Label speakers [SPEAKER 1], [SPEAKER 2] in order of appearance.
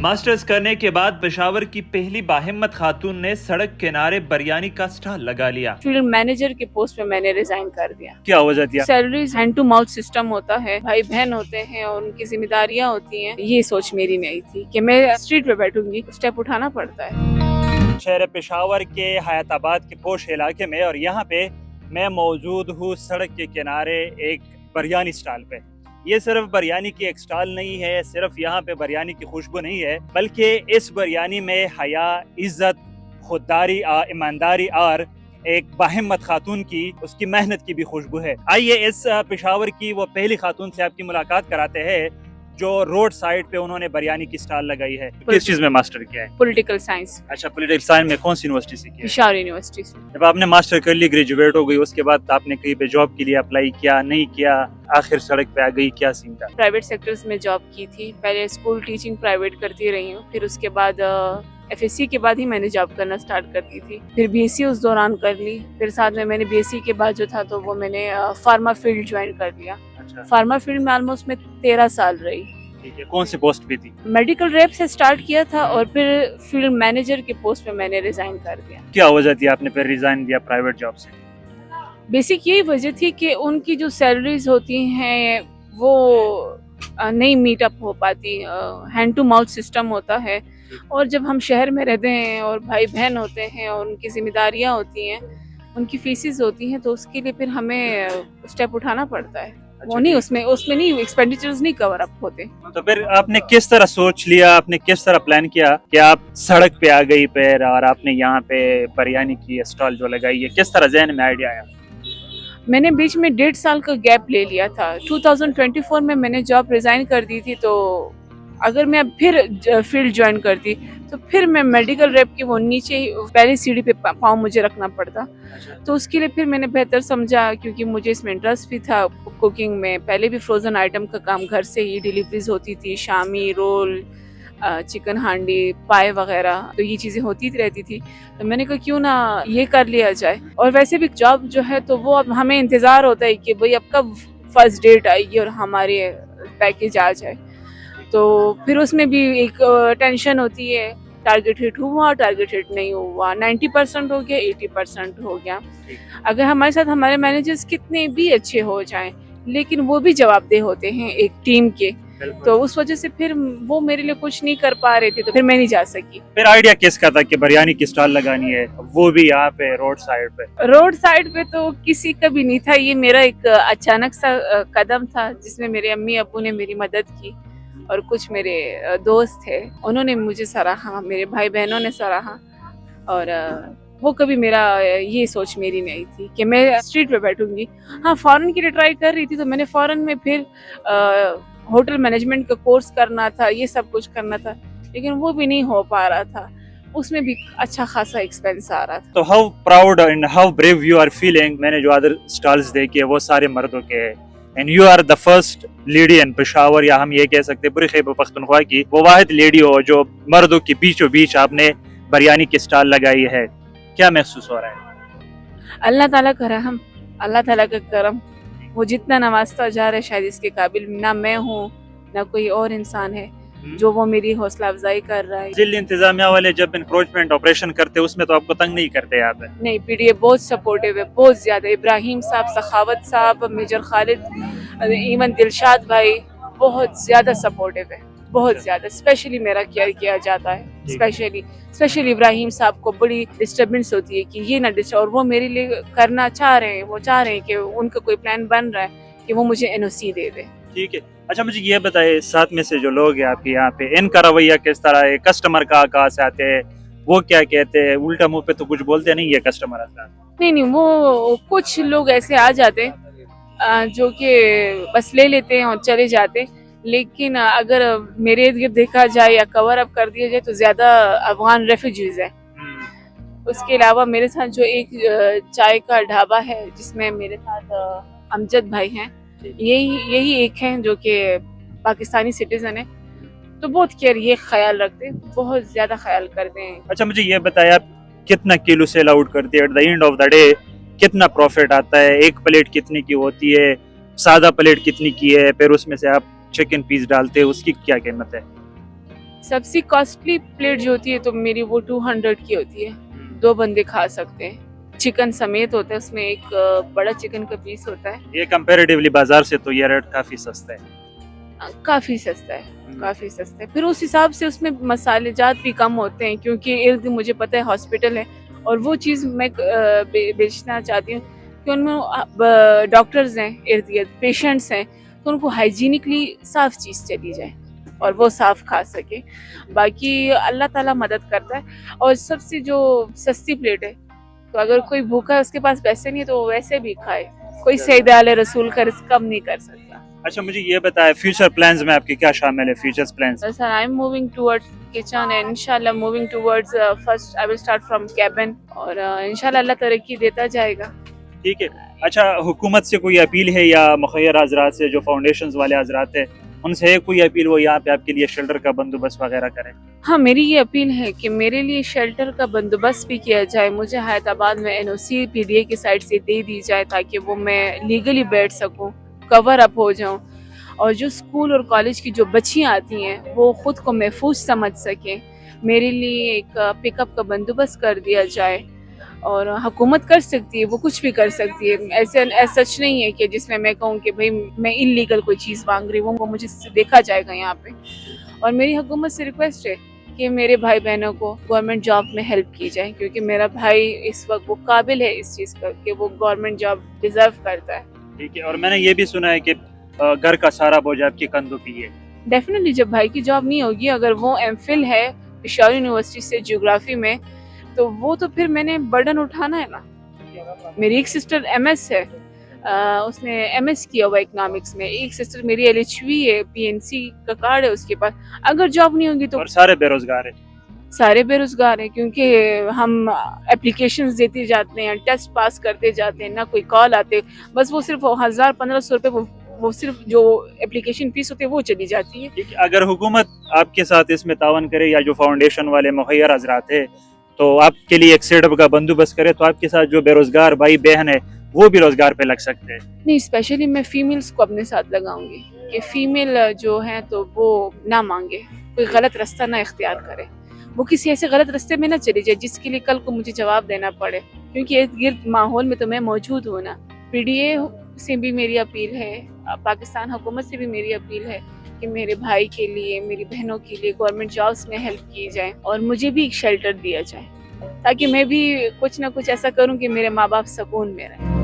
[SPEAKER 1] Masters करने के बाद पेशावर की पहली बाहिम्मत खातून ने सड़क किनारे बिरयानी का स्टॉल लगा लिया।
[SPEAKER 2] फील्ड मैनेजर के पोस्ट पे मैंने रिजाइन कर दिया।
[SPEAKER 1] क्या वजह थी?
[SPEAKER 2] Salaries hand to mouth system होता है, भाई बहन होते हैं और उनकी जिम्मेदारियां होती हैं। ये सोच मेरी नहीं थी कि मैं स्ट्रीट पे बैठूंगी, स्टेप उठाना पड़ता है।
[SPEAKER 1] शहर पेशावर के हयाताबाद के पोश इलाके में, और यहाँ पे मैं मौजूद हूँ सड़क के किनारे एक बिरयानी स्टॉल पे। ये सिर्फ बिरयानी की एक स्टॉल नहीं है, सिर्फ यहाँ पे बिरयानी की खुशबू नहीं है, बल्कि इस बिरयानी में हया, इज्जत, खुददारी, ईमानदारी और एक बाहिम्मत खातून की उसकी मेहनत की भी खुशबू है। आइए इस पेशावर की वो पहली खातून से आपकी मुलाकात कराते हैं जो रोड साइड पे उन्होंने बिरयानी की स्टॉल लगाई है। किस चीज में मास्टर किया है?
[SPEAKER 2] Political science.
[SPEAKER 1] अच्छा, पॉलिटिकल साइंस में कौन सी यूनिवर्सिटी से किया?
[SPEAKER 2] पेशावर यूनिवर्सिटी से।
[SPEAKER 1] जब आपने मास्टर कर ली, ग्रेजुएट हो गई, उसके बाद आपने कहीं पे जॉब के लिए अप्लाई किया, नहीं किया, आखिर सड़क पे आ गई, क्या सीन था?
[SPEAKER 2] प्राइवेट सेक्टर्स में जॉब की थी। पहले स्कूल टीचिंग प्राइवेट करती रही हूँ, फिर उसके बाद FSC के बाद ही मैंने जॉब करना स्टार्ट कर दी थी। फिर BSc उस दौरान कर ली। फिर साथ में मैंने BSc के बाद जो था तो वो मैंने फार्मा फील्ड ज्वाइन कर लिया।
[SPEAKER 1] अच्छा,
[SPEAKER 2] फार्मा फील्ड में ऑलमोस्ट मैं 13 साल रही।
[SPEAKER 1] ठीक है। कौन सी पोस्ट पे थी?
[SPEAKER 2] मेडिकल रेप से स्टार्ट किया था और फिर फील्ड मैनेजर के पोस्ट पे मैंने रिजाइन कर दिया।
[SPEAKER 1] क्या वजह थी आपने फिर रिजाइन दिया प्राइवेट जॉब से?
[SPEAKER 2] बेसिक यही वजह थी कि उनकी जो सैलरीज होती हैं वो नहीं मीट अप हो पाती। हैंड टू माउथ सिस्टम होता है, और जब हम शहर में रहते हैं और भाई बहन होते हैं और उनकी जिम्मेदारियां होती हैं, उनकी फीसिस होती हैं, तो उसके लिए फिर हमें स्टेप उठाना पड़ता है। वो नहीं, उसमें नहीं, एक्सपेंडिचर्स नहीं कवर अप होते।
[SPEAKER 1] तो फिर आपने किस तरह सोच लिया, आपने किस तरह प्लान किया कि आप सड़क पे आ गई फिर और आपने यहाँ पे बिरयानी की स्टॉल जो लगाई है, किस तरह जहन में आइडिया आया?
[SPEAKER 2] मैंने बीच में 1.5 साल का गैप ले लिया था। 2024 में मैंने जॉब रिजाइन कर दी थी, तो अगर मैं फिर फील्ड ज्वाइन करती तो फिर मैं मेडिकल रेप की वो नीचे ही पहली सीढ़ी पे पाँव मुझे रखना पड़ता। तो उसके लिए फिर मैंने बेहतर समझा, क्योंकि मुझे इसमें इंटरेस्ट भी था कुकिंग में। पहले भी फ्रोजन आइटम का काम घर से ही डिलीवरीज होती थी, शामी रोल, चिकन हांडी, पाए वगैरह, तो ये चीज़ें होती रहती थी। तो मैंने कहा क्यों ना ये कर लिया जाए। और वैसे भी जॉब जो है तो वो अब हमें इंतज़ार होता है कि भाई अब कब फर्स्ट डेट आएगी और हमारे पैकेज आ जाए। तो फिर उसमें भी एक टेंशन होती है, टारगेट हिट हुआ, टारगेट हिट नहीं हुआ, 90% हो गया, 80% हो गया। अगर हमारे साथ हमारे मैनेजर्स कितने भी अच्छे हो जाएं, लेकिन वो भी जवाबदेह होते हैं एक टीम के, तो उस वजह से फिर वो मेरे लिए कुछ नहीं कर पा रहे थे, तो फिर मैं नहीं जा सकी।
[SPEAKER 1] फिर आइडिया किसका था कि बिरयानी की स्टॉल लगानी है, वो भी यहाँ पे रोड साइड पे?
[SPEAKER 2] रोड साइड पे तो किसी का भी नहीं था, ये मेरा एक अचानक सा कदम था जिसमें मेरे अम्मी अब्बू ने मेरी मदद की और कुछ मेरे दोस्त थे, उन्होंने मुझे सराहा, मेरे भाई बहनों ने सराहा। और वो कभी मेरा ये सोच मेरी नहीं थी कि मैं स्ट्रीट पे बैठूंगी। हाँ, फॉरेन के लिए ट्राई कर रही थी, तो मैंने फॉरेन में फिर होटल मैनेजमेंट का कोर्स करना था, ये सब कुछ करना था, लेकिन वो भी नहीं हो पा रहा था। उसमें भी अच्छा खासा एक्सपेंस आ रहा था।
[SPEAKER 1] तो how proud and how brave you are feeling. मैंने जो अदर स्टॉल्स देखे वो सारे मर्दों के हैं, and you are the first lady in Peshawar, या हम ये कह सकते हैं पूरी खैबर पख्तूनख्वा की वो वाहिद लेडी हो जो मर्दों के बीचों बीच आपने बिरयानी की स्टॉल लगाई है। क्या महसूस हो रहा है?
[SPEAKER 2] अल्लाह ताला का रहम, अल्लाह ताला का करम, वो जितना नवाजता जा रहा है, शायद इसके काबिल ना मैं हूँ ना कोई और इंसान है जो वो मेरी हौसला अफजाई कर रहा है।
[SPEAKER 1] जिले इंतजामिया वाले जब इंक्रोचमेंट ऑपरेशन करते उसमें तो आपको तंग नहीं करते यहाँ पे?
[SPEAKER 2] नहीं, PDA बहुत सपोर्टिव है, बहुत ज्यादा। इब्राहिम साहब, सखावत साहब, मेजर खालिद, इवन दिलशाद भाई बहुत ज्यादा सपोर्टिव है, बहुत ज्यादा। स्पेशली मेरा केयर किया जाता है, स्पेशली इब्राहिम साहब को बड़ी डिस्टर्बेंस होती है कि ये ना डिस्टर्ब, और वो मेरे लिए करना चाह रहे हैं, वो चाह रहे हैं कि उनका कोई प्लान बन रहा है कि वो मुझे NOC दे दे।
[SPEAKER 1] ठीक है। अच्छा, मुझे ये बताइए, साथ में से जो लोग हैं आपके यहाँ पे, इनका रवैया किस तरह है? कस्टमर कहाँ से आते हैं, वो क्या कहते हैं? उल्टा मुंह पे तो कुछ बोलते नहीं है कस्टमर आता?
[SPEAKER 2] नहीं, वो कुछ लोग ऐसे आ जाते हैं जो कि बस ले लेते हैं और चले जाते हैं, लेकिन अगर मेरे इर्द गिर्द देखा जाए या कवर अप कर दिया जाए तो ज्यादा अफगान रेफ्यूजीज हैं। उसके अलावा मेरे साथ जो एक चाय का ढाबा है जिसमें मेरे साथ अमजद भाई हैं, यही एक हैं जो कि पाकिस्तानी सिटीजन है, तो बहुत केयर, ये ख्याल रखते हैं, बहुत ज्यादा ख्याल करते हैं।
[SPEAKER 1] अच्छा, मुझे ये बताया आप कितना किलो सेल आउट करते हैं? At the end of the day कितना प्रॉफिट आता है? एक प्लेट कितने की होती है? सादा प्लेट कितनी की है? फिर उसमें से आप चिकन पीस डालते हैं, उसकी क्या कीमत है?
[SPEAKER 2] سب سے کاسٹلی پلیٹ جو ہوتی ہے تو میری وہ 200 کی ہوتی ہے, 2 بندے کھا سکتے ہیں, چکن سمیت ہوتا ہے, اس میں ایک بڑا چکن کا پیس ہوتا ہے.
[SPEAKER 1] یہ کمپیریٹیولی بازار سے تو یہ ریٹ کافی سستا ہے.
[SPEAKER 2] کافی سستا ہے, کافی سستا ہے. پھر اس حساب سے اس میں مسالے جات بھی کم ہوتے ہیں, کیونکہ ارد مجھے پتہ ہے ہاسپٹل ہے, اور وہ چیز میں بیچنا چاہتی ہوں کہ ان میں ڈاکٹرز ہیں ارد گرد, پیشنٹس ہیں, تو ان کو ہائیجینکلی صاف چیز چلی جائے اور وہ صاف کھا سکے. باقی اللہ تعالیٰ مدد کرتا ہے. اور سب سے جو سستی پلیٹ ہے, تو اگر کوئی بھوکا ہے اس کے پاس پیسے نہیں ہے تو وہ ویسے بھی کھائے, کوئی سید آل رسول کا رزق کم نہیں کر سکتا.
[SPEAKER 1] اچھا مجھے یہ بتائیں فیوچر پلانز میں آپ کے کیا شامل ہے؟ Future plans
[SPEAKER 2] sir I am moving toward kitchen and انشاءاللہ moving towards first I will start from cabin, اور انشاءاللہ اللہ ترقی دیتا جائے گا.
[SPEAKER 1] ٹھیک ہے. اچھا حکومت سے کوئی اپیل ہے یا مخیر حضرات سے جو فاؤنڈیشنز والے حضرات ہیں ان سے ہے کوئی اپیل وہ یہاں پہ آپ کے لیے شیلٹر کا بندوبست وغیرہ کریں؟
[SPEAKER 2] ہاں میری یہ اپیل ہے کہ میرے لیے شیلٹر کا بندوبست بھی کیا جائے. مجھے حیات آباد میں NOC PDA کی سائڈ سے دے دی جائے تاکہ وہ میں لیگلی بیٹھ سکوں, کور اپ ہو جاؤں, اور جو اسکول اور کالج کی جو بچیاں آتی ہیں وہ خود کو محفوظ سمجھ سکیں. میرے لیے ایک پک اپ کا بندوبست کر دیا جائے. اور حکومت کر سکتی ہے, وہ کچھ بھی کر سکتی ہے, ایسے سچ نہیں ہے کہ جس میں کہوں کہ بھئی میں انلیگل کوئی چیز مانگ رہی ہوں, وہ مجھے دیکھا جائے گا یہاں پہ. اور میری حکومت سے ریکویسٹ ہے کہ میرے بھائی بہنوں کو گورنمنٹ جاب میں ہیلپ کی جائے, کیونکہ میرا بھائی اس وقت وہ قابل ہے اس چیز کا کہ وہ گورنمنٹ جاب ڈیزرو کرتا ہے.
[SPEAKER 1] ٹھیک ہے. اور میں نے یہ بھی سنا ہے کہ گھر کا سارا بوجھ آپ کے کندھوں پہ ہے.
[SPEAKER 2] ڈیفینیٹلی جب بھائی کی جاب نہیں ہوگی, اگر وہ MPhil ہے پشاور یونیورسٹی سے جیوگرافی میں, تو وہ تو پھر میں نے برڈن اٹھانا ہے نا. میری ایک سسٹر MS ہے, اس نے MS کیا ہوا اکنامکس میں, ایک سسٹر میری LHV ہے, PNC کا کارڈ ہے اس کے پاس. اگر جاب نہیں ہوگی تو
[SPEAKER 1] اور سارے بے روزگار ہیں.
[SPEAKER 2] سارے بے روزگار ہیں, کیونکہ ہم اپلیکیشنز دیتے جاتے ہیں, ٹیسٹ پاس کرتے جاتے ہیں, نہ کوئی کال آتے, بس وہ صرف 1000-1500 روپے وہ صرف جو اپلیکیشن فیس ہوتی ہے وہ چلی جاتی ہے.
[SPEAKER 1] اگر حکومت آپ کے ساتھ اس میں تعاون کرے یا جو فاؤنڈیشن والے مخیر حضرات ہیں تو آپ کے لیے ایک سیٹ اپ کا بندوبست کرے تو آپ کے ساتھ جو بے روزگار بھائی بہن ہے وہ بھی روزگار پہ لگ سکتے ہیں.
[SPEAKER 2] نہیں, اسپیشلی میں فیمیلز کو اپنے ساتھ لگاؤں گی کہ فیمیل جو ہیں تو وہ نہ مانگے, کوئی غلط رستہ نہ اختیار کرے, وہ کسی ایسے غلط رستے میں نہ چلی جائے جس کے لیے کل کو مجھے جواب دینا پڑے, کیونکہ ارد گرد ماحول میں تو میں موجود ہوں نا. PDA سے بھی میری اپیل ہے, پاکستان حکومت سے بھی میری اپیل ہے کہ میرے بھائی کے لیے, میری بہنوں کے لیے گورنمنٹ جابس میں ہیلپ کی جائے, اور مجھے بھی ایک شیلٹر دیا جائے تاکہ میں بھی کچھ نہ کچھ ایسا کروں کہ میرے ماں باپ سکون میں رہیں.